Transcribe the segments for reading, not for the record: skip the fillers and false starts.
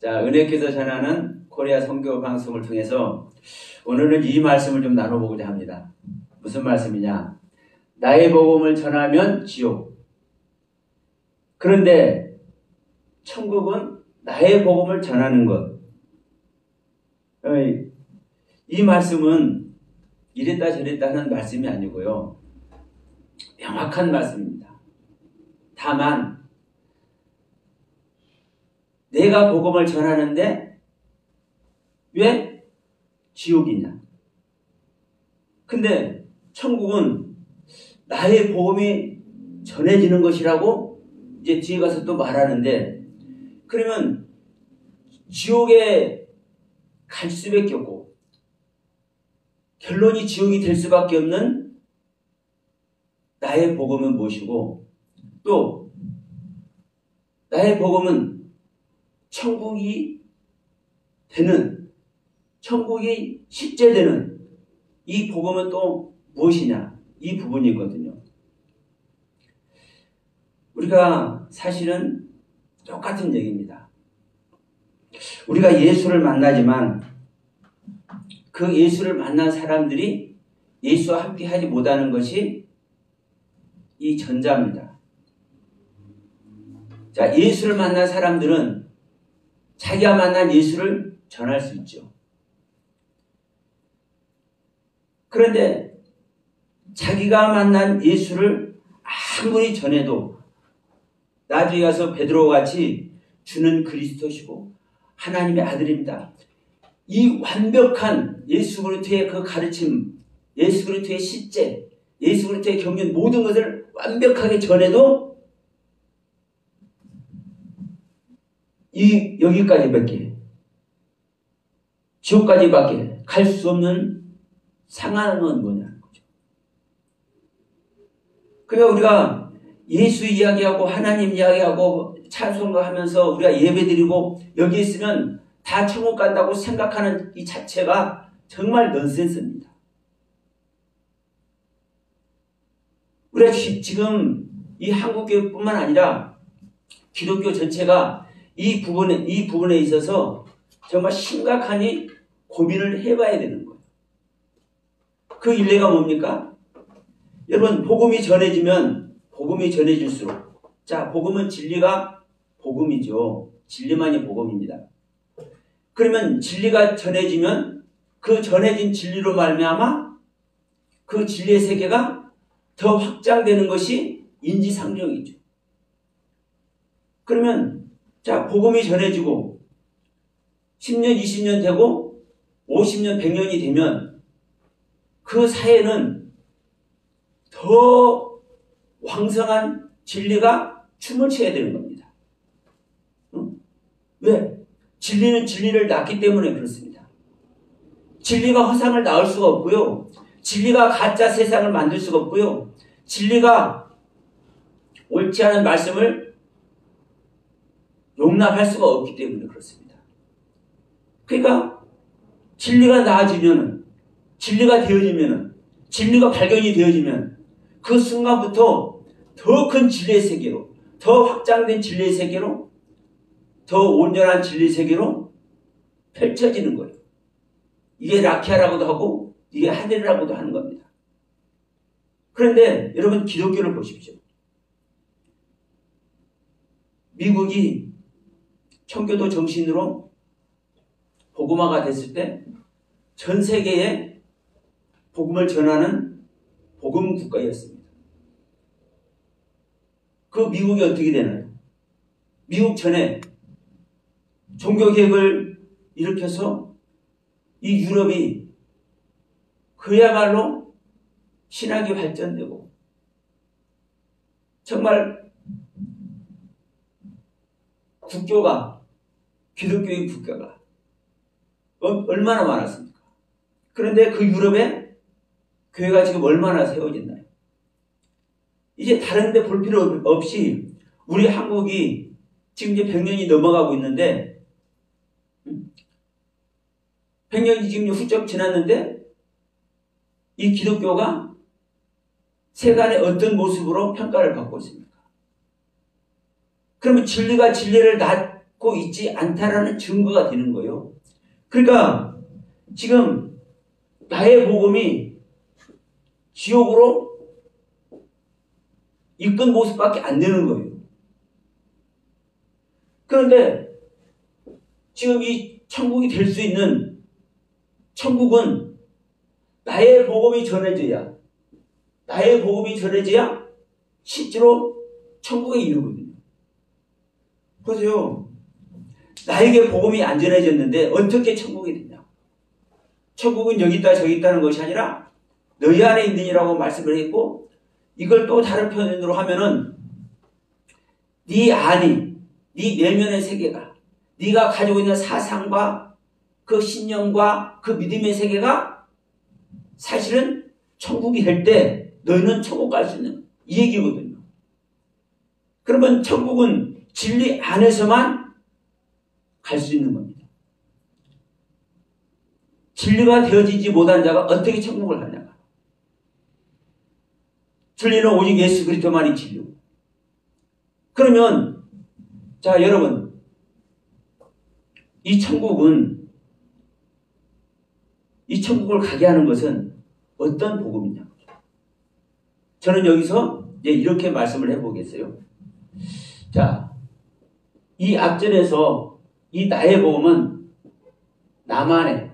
자, 은혜께서 전하는 코리아 선교 방송을 통해서 오늘은 이 말씀을 좀 나눠보고자 합니다. 무슨 말씀이냐? 나의 복음을 전하면 지옥. 그런데 천국은 나의 복음을 전하는 것. 이 말씀은 이랬다 저랬다 하는 말씀이 아니고요. 명확한 말씀입니다. 다만 내가 복음을 전하는데 왜 지옥이냐? 근데 천국은 나의 복음이 전해지는 것이라고 이제 뒤에 가서 또 말하는데, 그러면 지옥에 갈 수밖에 없고 결론이 지옥이 될 수밖에 없는 나의 복음은 무엇이고, 또 나의 복음은 천국이 되는, 천국이 실제되는 이 복음은 또 무엇이냐? 이 부분이 있거든요. 우리가 사실은 똑같은 얘기입니다. 우리가 예수를 만나지만 그 예수를 만난 사람들이 예수와 함께 하지 못하는 것이 이 전자입니다. 자, 예수를 만난 사람들은 자기가 만난 예수를 전할 수 있죠. 그런데 자기가 만난 예수를 아무리 전해도 나중에 가서 베드로와 같이 주는 그리스도시고 하나님의 아들입니다, 이 완벽한 예수 그리스도의 그 가르침, 예수 그리스도의 실제, 예수 그리스도의 경륜, 모든 것을 완벽하게 전해도 여기까지밖에, 지옥까지밖에 갈 수 없는 상황은 뭐냐는 거죠. 그러니까 우리가 예수 이야기하고 하나님 이야기하고 찬송가 하면서 우리가 예배드리고 여기 있으면 다 천국 간다고 생각하는 이 자체가 정말 넌센스입니다. 우리가 지금 이 한국교회뿐만 아니라 기독교 전체가 이 부분에 있어서 정말 심각하니 고민을 해봐야 되는 거예요. 그 일례가 뭡니까? 여러분, 복음이 전해질수록, 자, 복음은 진리가 복음이죠. 진리만이 복음입니다. 그러면 진리가 전해지면 그 전해진 진리로 말미암아 그 진리의 세계가 더 확장되는 것이 인지상정이죠. 그러면 자, 복음이 전해지고 10년, 20년 되고 50년, 100년이 되면 그 사회는 더 왕성한 진리가 춤을 춰야 되는 겁니다. 왜? 진리는 진리를 낳기 때문에 그렇습니다. 진리가 허상을 낳을 수가 없고요. 진리가 가짜 세상을 만들 수가 없고요. 진리가 옳지 않은 말씀을 용납할 수가 없기 때문에 그렇습니다. 그러니까 진리가 나아지면은, 진리가 되어지면은, 진리가 발견이 되어지면 그 순간부터 더 큰 진리의 세계로, 더 확장된 진리의 세계로, 더 온전한 진리의 세계로 펼쳐지는 거예요. 이게 라키아라고도 하고 이게 하늘이라고도 하는 겁니다. 그런데 여러분, 기독교를 보십시오. 미국이 청교도 정신으로 복음화가 됐을 때 전 세계에 복음을 전하는 복음 국가였습니다. 그 미국이 어떻게 되나요? 미국 전에 종교개혁을 일으켜서 이 유럽이 그야말로 신학이 발전되고 정말 국교가, 기독교의 국가가 얼마나 많았습니까? 그런데 그 유럽에 교회가 지금 얼마나 세워졌나요? 이제 다른 데 볼 필요 없이 우리 한국이 지금 이제 100년이 넘어가고 있는데, 100년이 지금 훌쩍 지났는데 이 기독교가 세간의 어떤 모습으로 평가를 받고 있습니까? 그러면 진리가 진리를 받고 있지 않다라는 증거가 되는 거예요. 그러니까 지금 나의 복음이 지옥으로 이끈 모습밖에 안 되는 거예요. 그런데 지금 이 천국이 될 수 있는 천국은 나의 복음이 전해져야 실제로 천국에 이르거든요. 보세요. 나에게 복음이 안 전해졌는데 어떻게 천국이 되냐? 천국은 여기 있다 저기 있다는 것이 아니라 너희 안에 있느니라고 말씀을 했고, 이걸 또 다른 표현으로 하면은 네 안이, 네 내면의 세계가, 네가 가지고 있는 사상과 그 신념과 그 믿음의 세계가 사실은 천국이 될 때 너희는 천국 갈 수 있는 이 얘기거든요. 그러면 천국은 진리 안에서만 갈 수 있는 겁니다. 진리가 되어지지 못한 자가 어떻게 천국을 가냐? 진리는 오직 예수 그리스도만이 진리고. 그러면 자 여러분, 이 천국을 가게 하는 것은 어떤 복음이냐? 저는 여기서 이제 이렇게 말씀을 해보겠어요. 자, 이 앞전에서 이 나의 복음은 나만의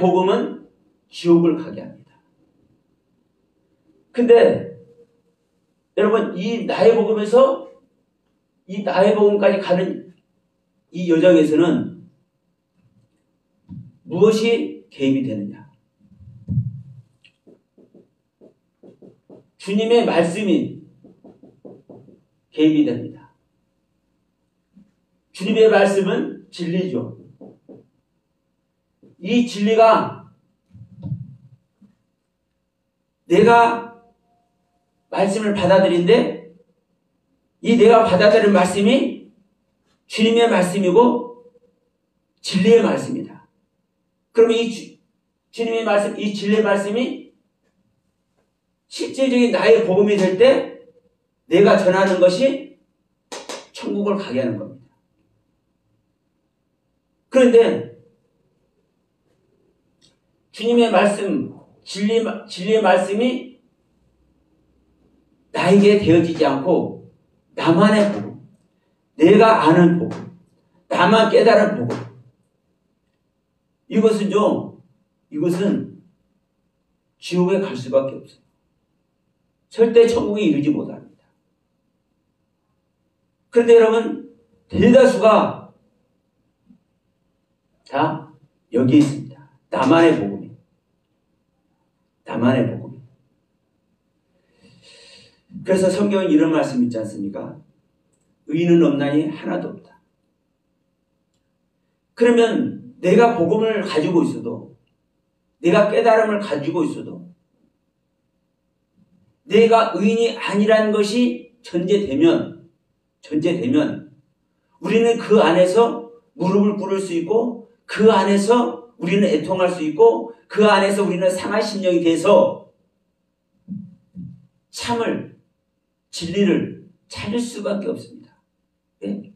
복음은 지옥을 가게 합니다. 근데 여러분, 이 나의 복음에서 이 나의 복음까지 가는 이 여정에서는 무엇이 개입이 되느냐? 주님의 말씀이 개입이 됩니다. 주님의 말씀은 진리죠. 이 진리가 내가 말씀을 받아들인데 이 내가 받아들인 말씀이 주님의 말씀이고 진리의 말씀이다. 그러면 이 주님의 말씀, 이 진리의 말씀이 실제적인 나의 복음이 될 때 내가 전하는 것이 천국을 가게 하는 겁니다. 그런데 주님의 말씀, 진리의 말씀이 나에게 되어지지 않고 나만의 복음, 내가 아는 복음, 나만 깨달은 복음, 이것은 지옥에 갈 수밖에 없어요. 절대 천국에 이르지 못합니다. 그런데 여러분, 대다수가 다 여기에 있습니다. 나만의 복음. 그래서 성경은 이런 말씀 있지 않습니까? 의인은 없나니 하나도 없다. 그러면 내가 복음을 가지고 있어도, 내가 깨달음을 가지고 있어도, 내가 의인이 아니라는 것이 전제되면 우리는 그 안에서 무릎을 꿇을 수 있고, 그 안에서 우리는 애통할 수 있고, 그 안에서 우리는 상한 심령이 돼서 진리를 찾을 수밖에 없습니다. 네?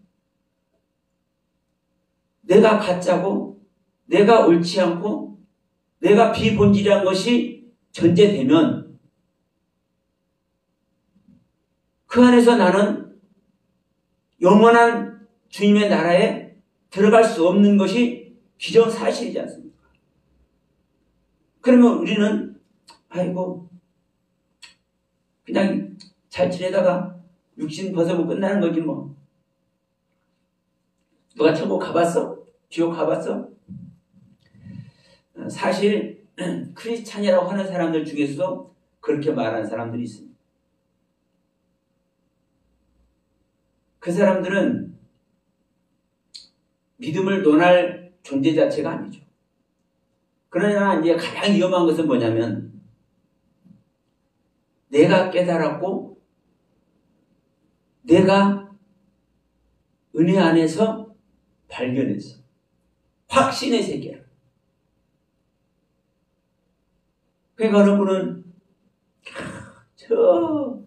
내가 가짜고, 내가 옳지 않고, 내가 비본질한 것이 전제되면 그 안에서 나는 영원한 주님의 나라에 들어갈 수 없는 것이 기정사실이지 않습니까? 그러면 우리는 그냥 잘 지내다가 육신 벗어보고 끝나는 거지 뭐. 누가 천국 가봤어? 지옥 가봤어? 사실 크리스찬이라고 하는 사람들 중에서도 그렇게 말하는 사람들이 있습니다. 그 사람들은 믿음을 논할 존재 자체가 아니죠. 그러나 이제 가장 위험한 것은 뭐냐면 내가 깨달았고 내가 은혜 안에서 발견했어. 확신의 세계를. 그러니까 어느 분은 저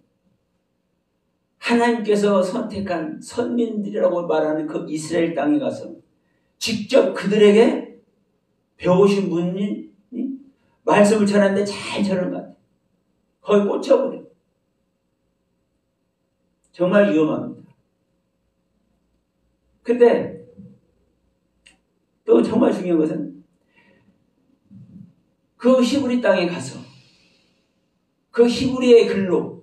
하나님께서 선택한 선민들이라고 말하는 그 이스라엘 땅에 가서 직접 그들에게 배우신 분이 말씀을 전하는데 잘 전한 것 같아요. 거의 꽂혀버려. 정말 위험합니다. 근데 또 정말 중요한 것은 그 히브리 땅에 가서 그 히브리의 글로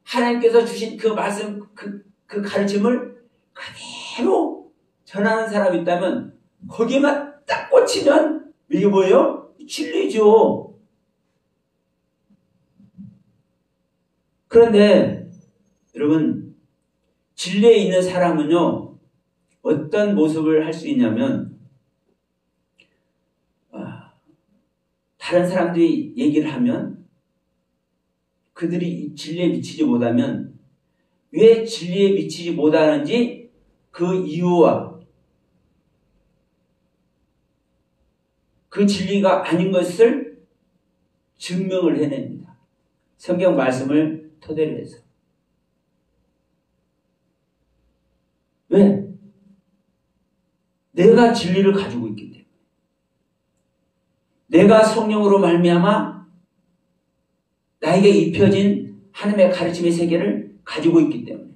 하나님께서 주신 그 말씀, 그 가르침을 그대로 전하는 사람이 있다면 거기에만 딱 꽂히면 이게 뭐예요? 진리죠. 그런데 여러분, 진리에 있는 사람은요, 어떤 모습을 할 수 있냐면 다른 사람들이 얘기를 하면 그들이 진리에 미치지 못하면 왜 진리에 미치지 못하는지 그 이유와 그 진리가 아닌 것을 증명을 해냅니다. 성경 말씀을 토대로 해서. 왜? 내가 진리를 가지고 있기 때문에. 내가 성령으로 말미암아 나에게 입혀진 하나님의 가르침의 세계를 가지고 있기 때문에.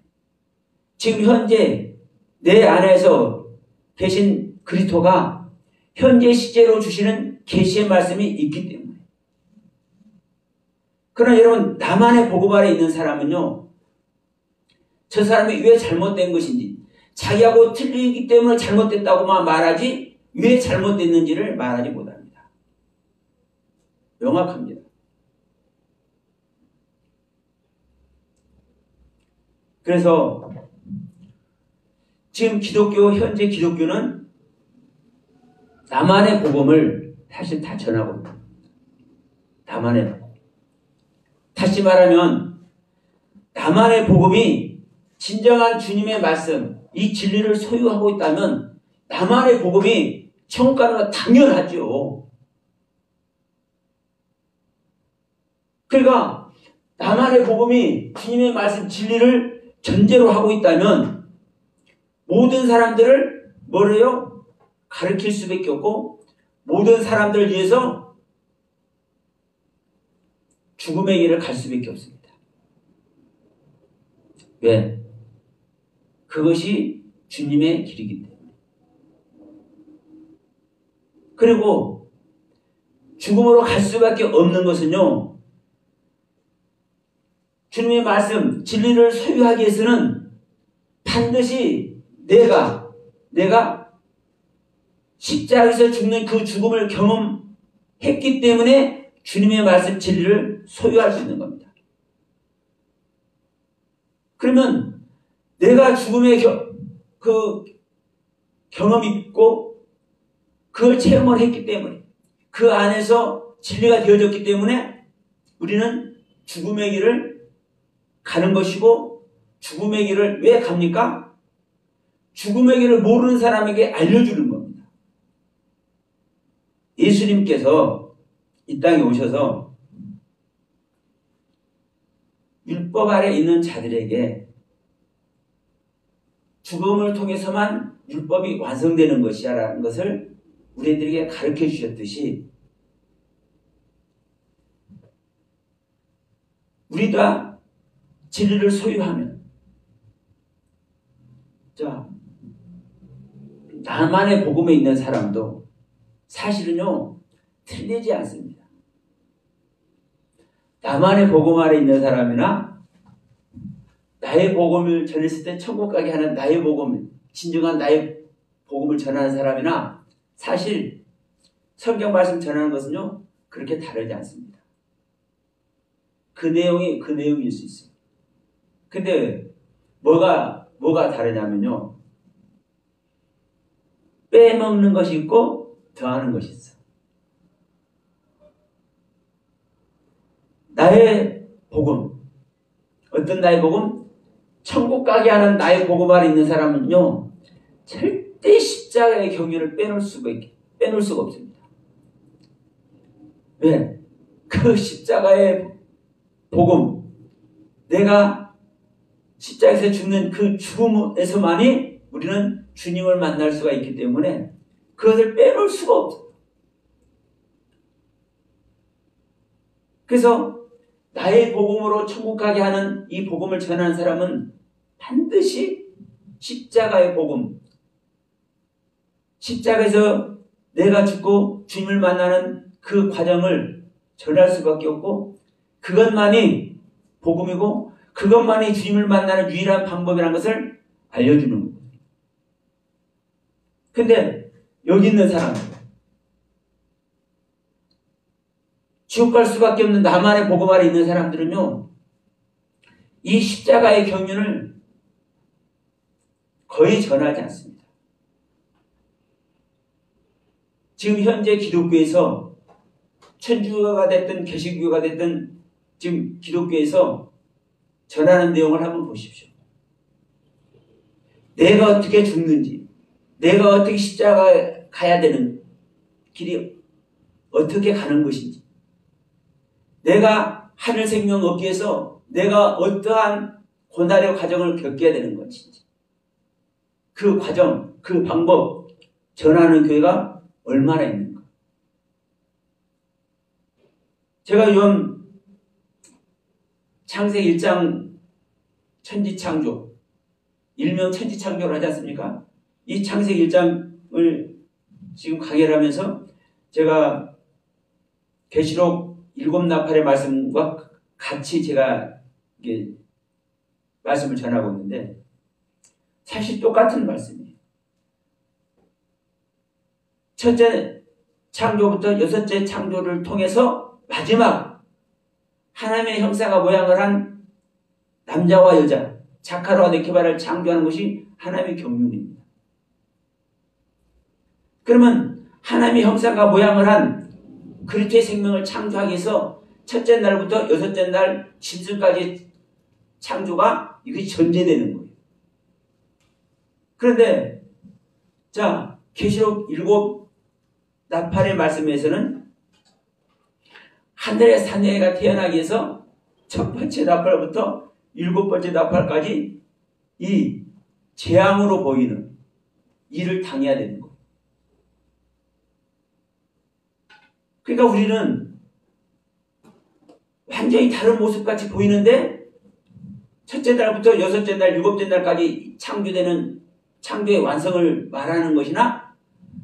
지금 현재 내 안에서 계신 그리스도가 현재 시제로 주시는 계시의 말씀이 있기 때문에. 그러나 여러분, 나만의 복음 아래 있는 사람은요, 저 사람이 왜 잘못된 것인지, 자기하고 틀리기 때문에 잘못됐다고만 말하지 왜 잘못됐는지를 말하지 못합니다. 명확합니다. 그래서 지금 현재 기독교는 나만의 복음을 사실 다 전하고 있다. 나만의 복음. 다시 말하면 나만의 복음이 진정한 주님의 말씀, 이 진리를 소유하고 있다면 나만의 복음이 천국 가는 건 당연하죠. 그러니까 나만의 복음이 주님의 말씀 진리를 전제로 하고 있다면 모든 사람들을 뭐래요? 가르칠 수밖에 없고 모든 사람들을 위해서 죽음의 길을 갈 수밖에 없습니다. 왜? 그것이 주님의 길이기 때문에. 그리고 죽음으로 갈 수밖에 없는 것은요, 주님의 말씀, 진리를 소유하기 위해서는 반드시 내가 십자가에서 죽는 그 죽음을 경험했기 때문에 주님의 말씀, 진리를 소유할 수 있는 겁니다. 그러면 내가 죽음의 경험이 있고 그걸 체험을 했기 때문에 그 안에서 진리가 되어졌기 때문에 우리는 죽음의 길을 가는 것이고 죽음의 길을 왜 갑니까? 죽음의 길을 모르는 사람에게 알려주는 겁니다. 예수님께서 이 땅에 오셔서 율법 아래 있는 자들에게 죽음을 통해서만 율법이 완성되는 것이야 라는 것을 우리들에게 가르쳐 주셨듯이 우리가 진리를 소유하면 나만의 복음에 있는 사람도 사실은요 틀리지 않습니다. 나만의 복음 아래 있는 사람이나 나의 복음을 전했을 때 천국 가게 하는 나의 복음, 진정한 나의 복음을 전하는 사람이나 사실 성경 말씀 전하는 것은요 그렇게 다르지 않습니다. 그 내용이 그 내용일 수 있어요. 근데 뭐가 다르냐면요, 빼먹는 것이 있고 더하는 것이 있어. 나의 복음, 어떤 나의 복음? 천국 가게 하는 나의 복음 아래 있는 사람은요 절대 십자가의 경륜을 빼놓을 수가 없습니다. 왜? 그 십자가의 복음, 내가 십자가에서 죽는 그 죽음에서만이 우리는 주님을 만날 수가 있기 때문에 그것을 빼놓을 수가 없어요. 그래서 나의 복음으로 천국 가게 하는 이 복음을 전하는 사람은 반드시 십자가의 복음, 십자가에서 내가 죽고 주님을 만나는 그 과정을 전할 수밖에 없고, 그것만이 복음이고 그것만이 주님을 만나는 유일한 방법이라는 것을 알려주는 거예요. 근데 여기 있는 사람, 지옥 갈 수밖에 없는 나만의 복음 아래 있는 사람들은요, 이 십자가의 경륜을 거의 전하지 않습니다. 지금 현재 기독교에서 천주교가 됐든 개신교가 됐든 지금 기독교에서 전하는 내용을 한번 보십시오. 내가 어떻게 죽는지, 내가 어떻게 십자가에 가야 되는 길이 어떻게 가는 것인지, 내가 하늘 생명 얻기 위해서 내가 어떠한 고난의 과정을 겪어야 되는 것인지, 그 과정, 그 방법 전하는 교회가 얼마나 있는가. 제가 요즘 창세기 1장 천지창조, 일명 천지창조를 하지 않습니까? 이 창세기 1장을 지금 강의를 하면서 제가 계시록 7나팔의 말씀과 같이 제가 이게 말씀을 전하고 있는데, 사실 똑같은 말씀이에요. 첫째 창조부터 여섯째 창조를 통해서 마지막 하나님의 형상과 모양을 한 남자와 여자, 자카르와 네케바를 창조하는 것이 하나님의 경륜입니다. 그러면 하나님의 형상과 모양을 한 그리스도의 생명을 창조하기 위해서 첫째 날부터 여섯째 날 짐승까지 창조가 이것이 전제되는 거예요. 그런데 자, 계시록 7나팔의 말씀에서는 하늘의 사내가 태어나기 위해서 첫 번째 나팔부터 7번째 나팔까지 이 재앙으로 보이는 일을 당해야 되는 거예요. 그러니까 우리는 완전히 다른 모습같이 보이는데, 첫째 날부터 여섯째 날, 7째 날까지 창조되는 창조의 완성을 말하는 것이나,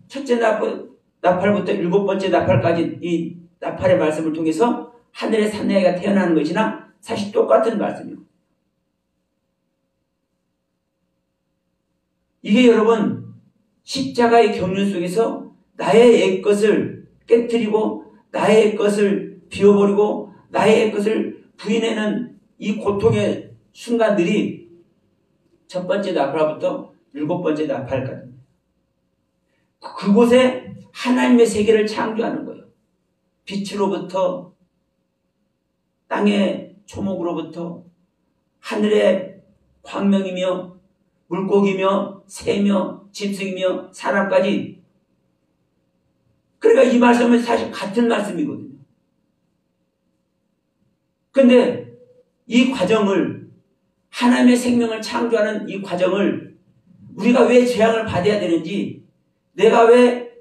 첫째 나팔부터 7번째 나팔까지 이 나팔의 말씀을 통해서 하늘의 사내가 태어나는 것이나 사실 똑같은 말씀이에요. 이게 여러분 십자가의 경륜 속에서 나의 옛것을 깨뜨리고 나의 옛것을 비워버리고 나의 옛것을 부인해내는 이 고통의 순간들이 첫 번째 나팔부터 7번째 나팔까지, 그곳에 하나님의 세계를 창조하는 거예요. 빛으로부터, 땅의 초목으로부터, 하늘의 광명이며 물고기며 새며 짐승이며 사람까지. 그러니까 이 말씀은 사실 같은 말씀이거든요. 근데 이 과정을, 하나님의 생명을 창조하는 이 과정을 우리가 왜 재앙을 받아야 되는지, 내가 왜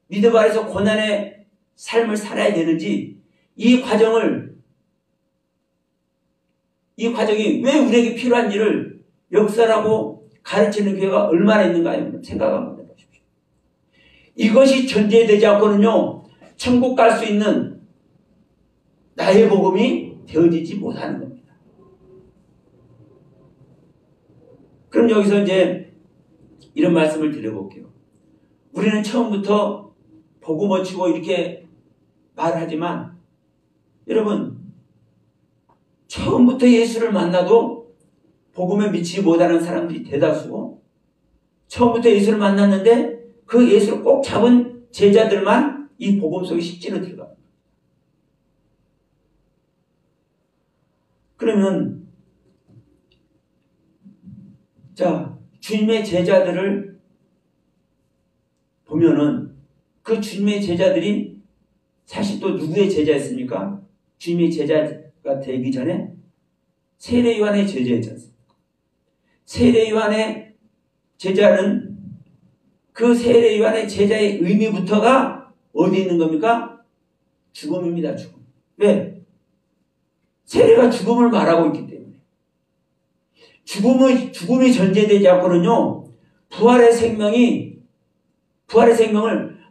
믿음 아래서 고난의 삶을 살아야 되는지, 이 과정이 왜 우리에게 필요한 일을 역설하고 가르치는 교회가 얼마나 있는가 생각 한번 해보십시오. 이것이 전제되지 않고는요, 천국 갈 수 있는 나의 복음이 되어지지 못하는 겁니다. 그럼 여기서 이제 이런 말씀을 드려볼게요. 우리는 처음부터 복음을 치고 이렇게 말하지만, 여러분 처음부터 예수를 만나도 복음에 미치지 못하는 사람들이 대다수고, 처음부터 예수를 만났는데 그 예수를 꼭 잡은 제자들만 이 복음 속에 식지는 들어갑니다. 그러면 자, 주님의 제자들을 보면은 그 주님의 제자들이 사실 또 누구의 제자였습니까? 주님의 제자가 되기 전에 세례 요한의 제자였지 않습니까? 세례 요한의 제자는 그 세례 요한의 제자의 의미부터가 어디 있는 겁니까? 죽음입니다. 죽음. 왜? 세례가 죽음을 말하고 있기 때문에. 죽음이 전제되지 않고는요, 부활의 생명을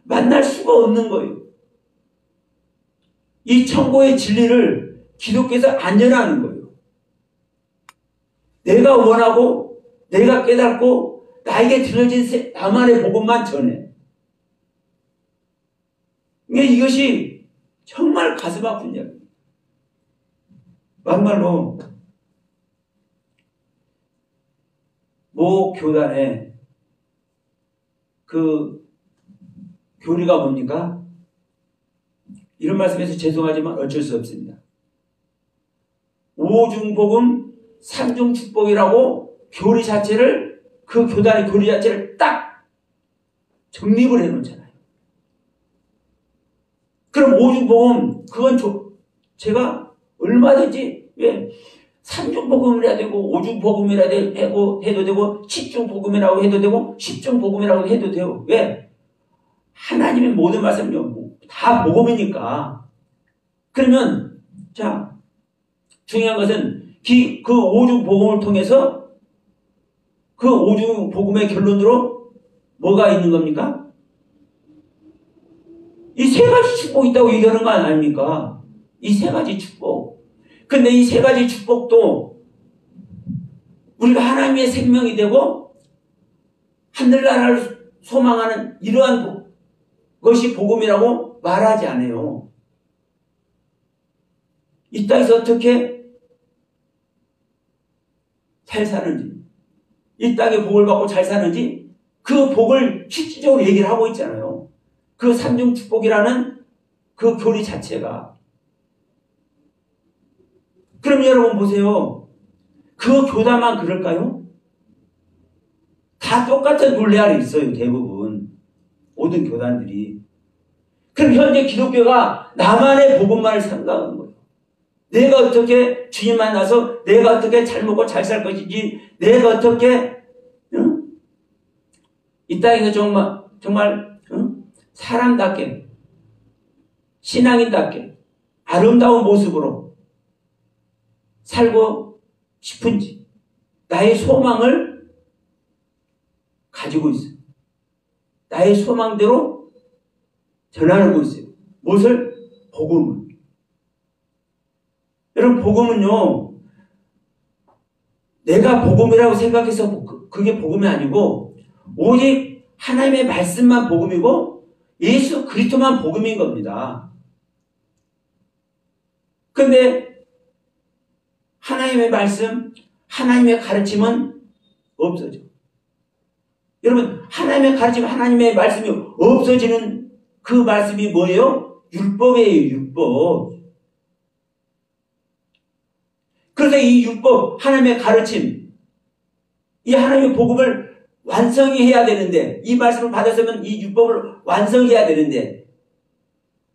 만날 수가 없는 거예요. 이 천국의 진리를 기독교에서 안 전하는 거예요. 내가 원하고, 내가 깨닫고, 나에게 들려진 나만의 복음만 전해. 이것이 정말 가슴 아픈 이야기입니다. 막말로, 모 교단의 그 교리가 뭡니까? 이런 말씀에서 죄송하지만 어쩔 수 없습니다. 오중복음 삼중축복이라고 교리 자체를, 그 교단의 교리 자체를 딱 정립을 해놓잖아요. 그럼 오중복음, 그건 제가 얼마든지, 왜? 삼중복음이라 되고, 오중복음이라 해도 되고, 칠중복음이라고 해도 되고, 십중복음이라고 해도 돼요. 왜? 하나님의 모든 말씀은요, 다 복음이니까. 그러면, 자, 중요한 것은, 그 오중복음을 통해서, 그 오중복음의 결론으로 뭐가 있는 겁니까? 이 세 가지 축복이 있다고 얘기하는 거 아닙니까? 이 세 가지 축복. 근데 이 세 가지 축복도 우리가 하나님의 생명이 되고 하늘나라를 소망하는 이러한 것이 복음이라고 말하지 않아요. 이 땅에서 어떻게 잘 사는지, 이 땅의 복을 받고 잘 사는지 그 복을 실질적으로 얘기를 하고 있잖아요. 그 삼중축복이라는 그 교리 자체가. 그럼 여러분 보세요. 그 교단만 그럴까요? 다 똑같은 논리 아래 있어요. 대부분. 모든 교단들이. 그럼 현재 기독교가 나만의 복음만을 생각하는 거예요. 내가 어떻게 주님 만나서 내가 어떻게 잘 먹고 잘 살 것인지, 내가 어떻게 이 땅에서 정말 사람답게, 신앙인답게 아름다운 모습으로 살고 싶은지, 나의 소망을 가지고 있어요. 나의 소망대로 전하고 있어요. 무엇을? 복음을. 여러분, 복음은요, 내가 복음이라고 생각해서 그게 복음이 아니고, 오직 하나님의 말씀만 복음이고, 예수 그리스도만 복음인 겁니다. 근데 하나님의 말씀, 하나님의 가르침은 없어져. 여러분, 하나님의 가르침, 하나님의 말씀이 없어지는 그 말씀이 뭐예요? 율법이에요, 율법. 그래서 이 율법, 하나님의 가르침, 이 하나님의 복음을 완성해야 되는데, 이 말씀을 받았으면 이 율법을 완성해야 되는데,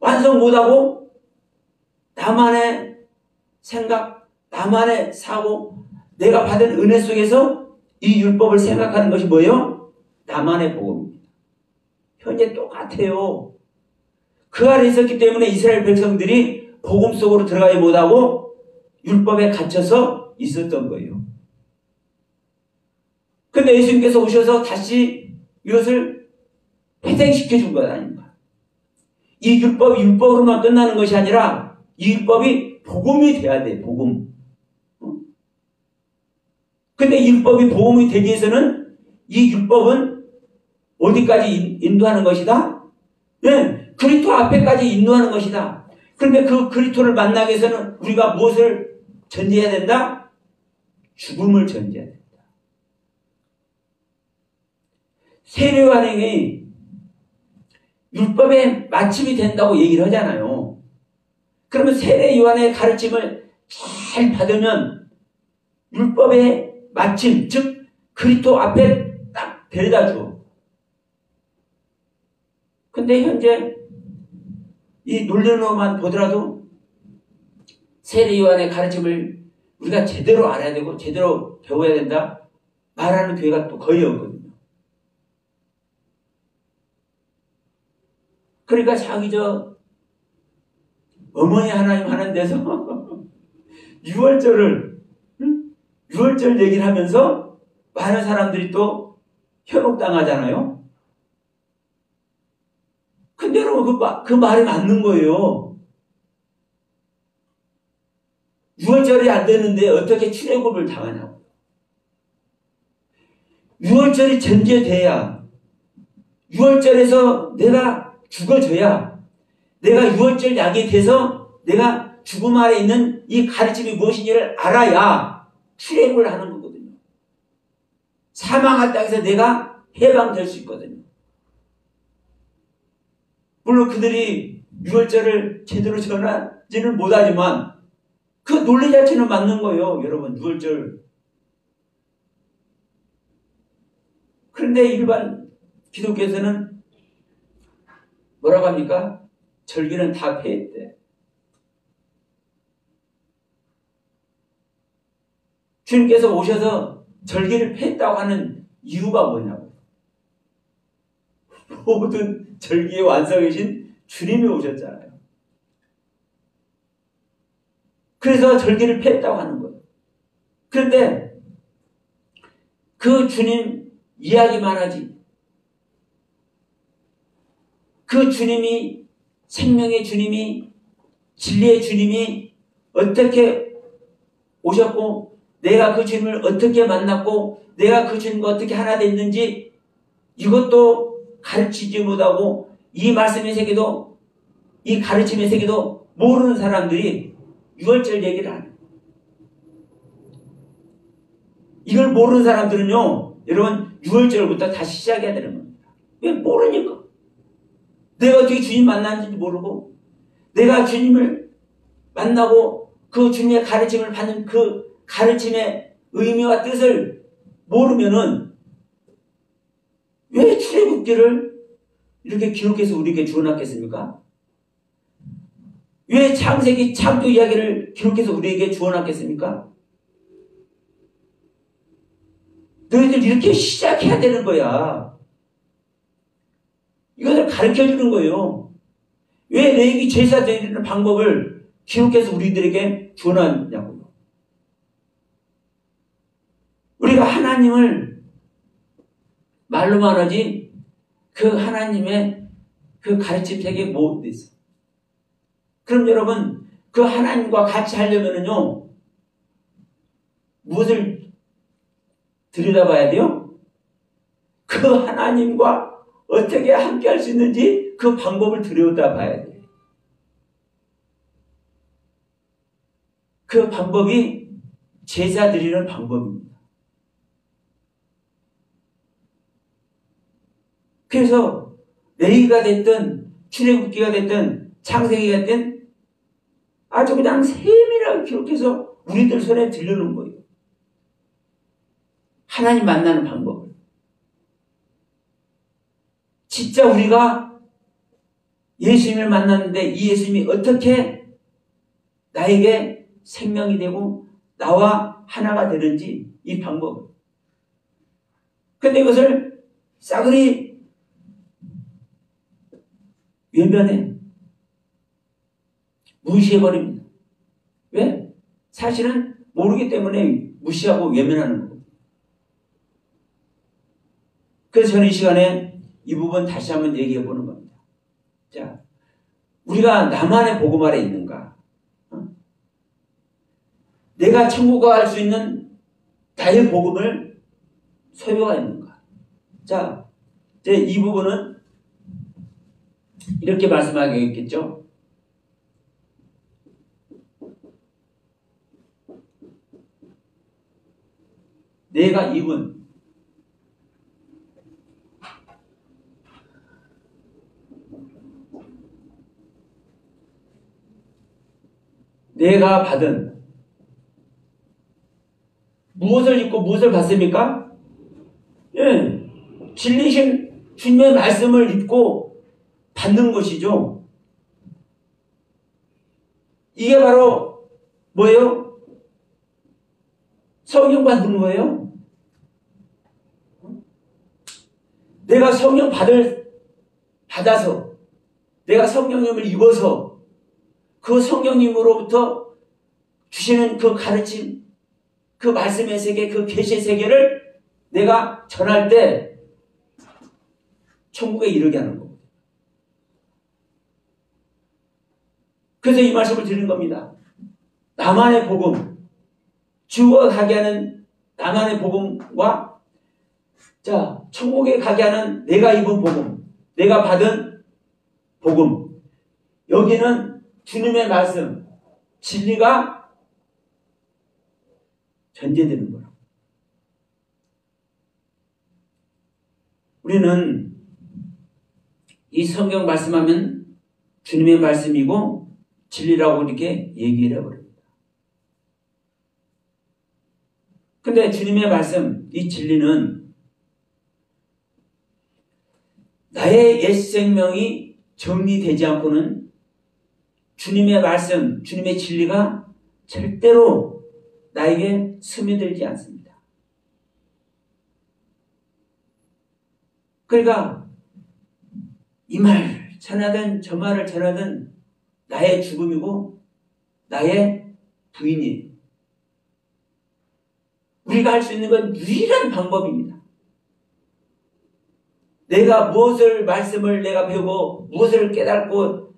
완성 못하고 나만의 생각, 나만의 사고, 내가 받은 은혜 속에서 이 율법을 생각하는 것이 뭐예요? 나만의 복음입니다. 현재 똑같아요. 그 안에 있었기 때문에 이스라엘 백성들이 복음 속으로 들어가지 못하고 율법에 갇혀서 있었던 거예요. 근데 예수님께서 오셔서 다시 이것을 회생시켜 준 것 아닙니까? 이 율법이 율법으로만 끝나는 것이 아니라 이 율법이 복음이 돼야 돼, 복음. 근데 이 율법이 복음이 되기 위해서는 이 율법은 어디까지 인도하는 것이다? 네, 그리스도 앞에까지 인도하는 것이다. 그런데 그 그리스도를 만나기 위해서는 우리가 무엇을 전제해야 된다? 죽음을 전제해야 된다. 세례 요한이 율법의 마침이 된다고 얘기를 하잖아요. 그러면 세례 요한의 가르침을 잘 받으면 율법의 마침, 즉 그리스도 앞에 딱 데려다 줘. 근데 현재 이 논리로만 보더라도 세례 요한의 가르침을 우리가 제대로 알아야 되고 제대로 배워야 된다. 말하는 교회가 또 거의 없거든요. 그러니까 자기 어머니 하나님 하는 데서 6월절을 6월절 얘기를 하면서 많은 사람들이 또 현혹당하잖아요. 근데 여러분 그 말이 맞는 거예요. 6월절이 안 되는데 어떻게 출애굽을 당하냐고. 6월절이 전제돼야 6월절에서 내가 죽어져야 내가 6월절 약이 돼서 내가 죽음 아래 있는 이 가르침이 무엇인지를 알아야 출애굽을 하는 거거든요. 사망할 땅에서 내가 해방될 수 있거든요. 물론 그들이 6월절을 제대로 전하지는 못하지만 그 논리 자체는 맞는 거예요. 여러분 6월절. 그런데 일반 기독교에서는 뭐라고 합니까? 절기는 다 폐했대. 주님께서 오셔서 절기를 폐했다고 하는 이유가 뭐냐고. 모든 절기의 완성이신 주님이 오셨잖아요. 그래서 절기를 폐했다고 하는 거예요. 그런데 그 주님 이야기만 하지. 그 주님이 생명의 주님이 진리의 주님이 어떻게 오셨고 내가 그 주님을 어떻게 만났고 내가 그 주님과 어떻게 하나 됐는지 이것도 가르치지 못하고 이 말씀의 세계도 이 가르침의 세계도 모르는 사람들이 6월절 얘기를 하는 거예요. 이걸 모르는 사람들은요, 여러분 6월절부터 다시 시작해야 되는 겁니다. 왜? 모르니까. 내가 어떻게 주님 만났는지 모르고 내가 주님을 만나고 그 주님의 가르침을 받는 그 가르침의 의미와 뜻을 모르면은 왜 출애굽기를 이렇게 기록해서 우리에게 주어놨겠습니까? 왜 창세기 창조 이야기를 기록해서 우리에게 주어놨겠습니까? 너희들 이렇게 시작해야 되는 거야. 이것을 가르쳐주는 거예요. 왜 레위기 제사 드리는 방법을 기록해서 우리들에게 주어놨냐고요. 우리가 하나님을 말로만 하지 그 하나님의 그 가르침 세계에 못 있어. 그럼 여러분 그 하나님과 같이 하려면은요 무엇을 들여다봐야 돼요? 그 하나님과 어떻게 함께 할 수 있는지 그 방법을 들여다봐야 돼요. 그 방법이 제사 드리는 방법입니다. 그래서 레위기가 됐든 출애굽기가 됐든 창세기가 됐든 아주 그냥 세밀하게 기록해서 우리들 손에 들려놓은 거예요. 하나님 만나는 방법을. 진짜 우리가 예수님을 만났는데 이 예수님이 어떻게 나에게 생명이 되고 나와 하나가 되는지 이 방법을. 근데 이것을 싸그리 외면해. 무시해버립니다. 왜? 사실은 모르기 때문에 무시하고 외면하는 거예요. 그래서 저는 이 시간에 이 부분 다시 한번 얘기해 보는 겁니다. 자, 우리가 나만의 복음 아래 있는가? 내가 천국 갈 수 있는 나의 복음을 소유가 있는가? 자, 이제 이 부분은 이렇게 말씀하겠죠. 내가 입은 내가 받은 무엇을 입고 무엇을 받습니까? 예, 진리신 주님의 말씀을 입고 받는 것이죠. 이게 바로 뭐예요? 성령 받는 거예요. 내가 성령 받아서 내가 성령님을 입어서 그 성령님으로부터 주시는 그 가르침, 그 말씀의 세계, 그 계시의 세계를 내가 전할 때 천국에 이르게 하는 거예요. 그래서 이 말씀을 드리는 겁니다. 나만의 복음, 주가 가게 하는 나만의 복음과 천국에 가게 하는 내가 입은 복음, 내가 받은 복음, 여기는 주님의 말씀, 진리가 전제되는 거예요. 우리는 이 성경 말씀하면 주님의 말씀이고 진리라고 이렇게 얘기를 해버립니다. 근데 주님의 말씀, 이 진리는 나의 옛 생명이 정리되지 않고는 주님의 말씀, 주님의 진리가 절대로 나에게 스며들지 않습니다. 그러니까 이 말 전하든 저 말을 전하든 나의 죽음이고 나의 부인이에요. 우리가 할 수 있는 건 유일한 방법입니다. 내가 무엇을 말씀을 내가 배우고 무엇을 깨닫고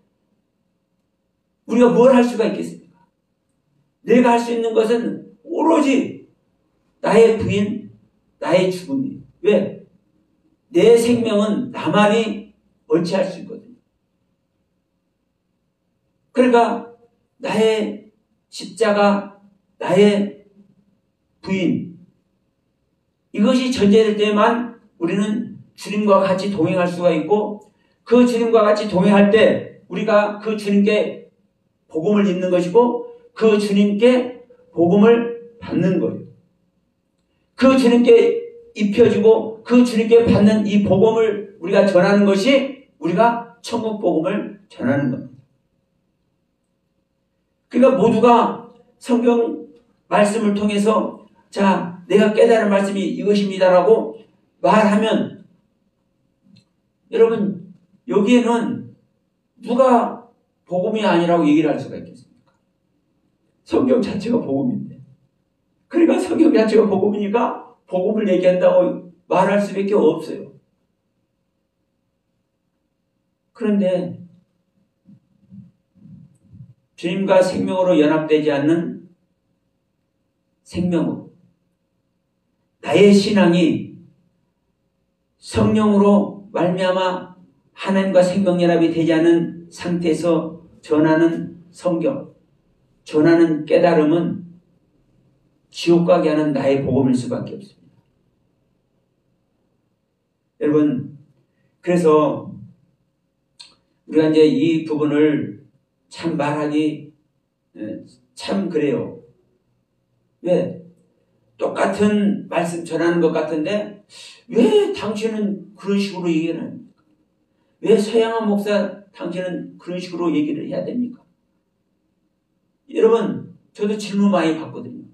우리가 뭘 할 수가 있겠습니까? 내가 할 수 있는 것은 오로지 나의 부인, 나의 죽음이에요. 왜? 내 생명은 나만이 어찌할 수 있거든요. 그러니까 나의 십자가, 나의 부인, 이것이 전제될 때만 우리는 주님과 같이 동행할 수가 있고, 그 주님과 같이 동행할 때 우리가 그 주님께 복음을 입는 것이고 그 주님께 복음을 받는 거예요. 그 주님께 입혀지고 그 주님께 받는 이 복음을 우리가 전하는 것이 우리가 천국 복음을 전하는 겁니다. 그러니까 모두가 성경 말씀을 통해서 내가 깨달은 말씀이 이것입니다라고 말하면 여러분 여기에는 누가 복음이 아니라고 얘기를 할 수가 있겠습니까? 성경 자체가 복음인데. 그러니까 성경 자체가 복음이니까 복음을 얘기한다고 말할 수밖에 없어요. 그런데 주님과 생명으로 연합되지 않는 생명은 나의 신앙이 성령으로 말미암아 하나님과 생명 연합이 되지 않은 상태에서 전하는 성경, 전하는 깨달음은 지옥 가게 하는 나의 복음일 수밖에 없습니다. 여러분, 그래서 우리가 이제 이 부분을 참 말하기 참 그래요. 왜? 똑같은 말씀 전하는 것 같은데 왜 당신은 그런 식으로 얘기를 합니까? 왜 서양한 목사 당신은 그런 식으로 얘기를 해야 됩니까? 여러분, 저도 질문 많이 받거든요.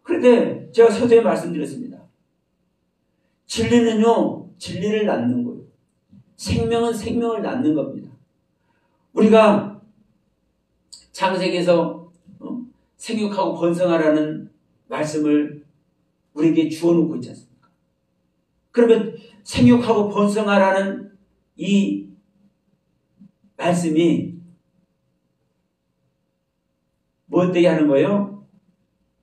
그런데 제가 서두에 말씀드렸습니다. 진리는요, 진리를 낳는 거예요. 생명은 생명을 낳는 겁니다. 우리가 창세기에서 생육하고 번성하라는 말씀을 우리에게 주어놓고 있지 않습니까? 그러면 생육하고 번성하라는 이 말씀이 뭐 되게 하는 거예요?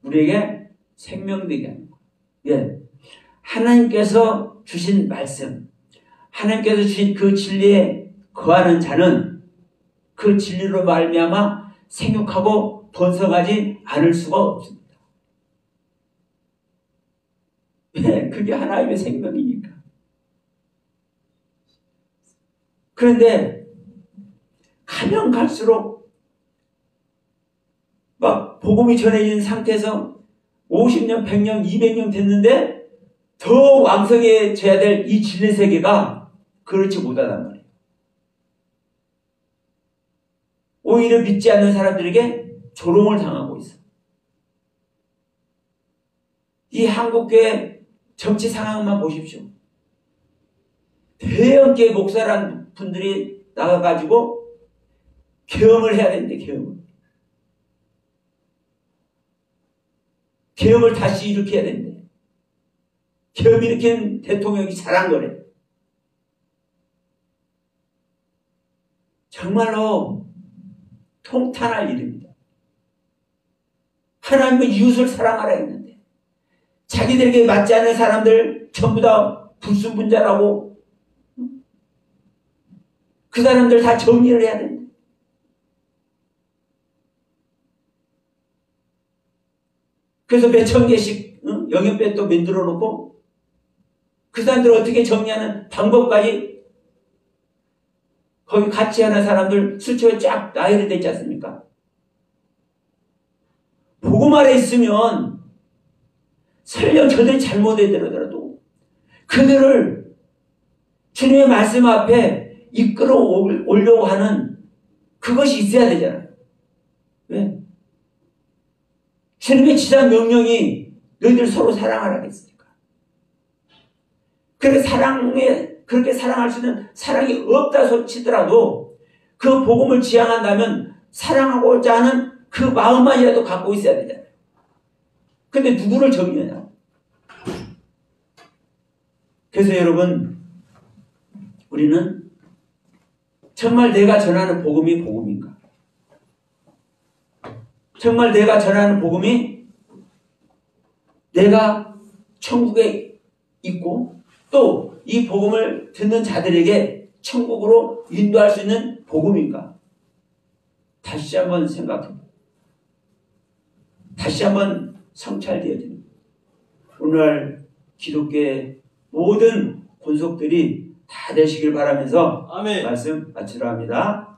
우리에게 생명 되게 하는 거예요. 예. 하나님께서 주신 말씀, 하나님께서 주신 그 진리에 거하는 자는 그 진리로 말미암아 생육하고 번성하지 않을 수가 없습니다. 예, 그게 하나님의 생명이니까. 그런데 가면 갈수록 막 복음이 전해진 상태에서 50년, 100년, 200년 됐는데 더 왕성해져야 될 이 진리 세계가 그렇지 못하단 말이에요. 오히려 믿지 않는 사람들에게 조롱을 당하고 있어. 이 한국교회 정치 상황만 보십시오. 대형교회 목사란 분들이 나가가지고 계엄을 해야 되는데, 계엄을 다시 일으켜야 되는데, 계엄 일으킨 대통령이 잘한 거래. 정말로 통탄할 일입니다. 하나님은 이웃을 사랑하라 했는데 자기들에게 맞지 않는 사람들 전부 다 불순분자라고, 그 사람들 다 정리를 해야 된다. 그래서 몇천 개씩 영역배 또 만들어 놓고 그 사람들 어떻게 정리하는 방법까지 거기 같이 하는 사람들 수치에 쫙 나열이 되지 않습니까? 복음 아래 있으면 설령 저들이 잘못되더라도 그들을 주님의 말씀 앞에 이끌어 오려고 하는 그것이 있어야 되잖아요. 왜? 주님의 지상 명령이 너희들 서로 사랑하라 했으니까. 그렇게 사랑할 수 있는 사랑이 없다 치더라도 그 복음을 지향한다면 사랑하고자 하는 그 마음만이라도 갖고 있어야 되잖아요. 근데 누구를 정의하냐? 그래서 여러분, 우리는 정말 내가 전하는 복음이 복음인가? 정말 내가 전하는 복음이 내가 천국에 있고 또 이 복음을 듣는 자들에게 천국으로 인도할 수 있는 복음인가? 다시 한번 생각해보고 다시 한번 성찰되어집니다. 오늘 기독교의 모든 권속들이 다 되시길 바라면서 아멘. 말씀 마치려 합니다.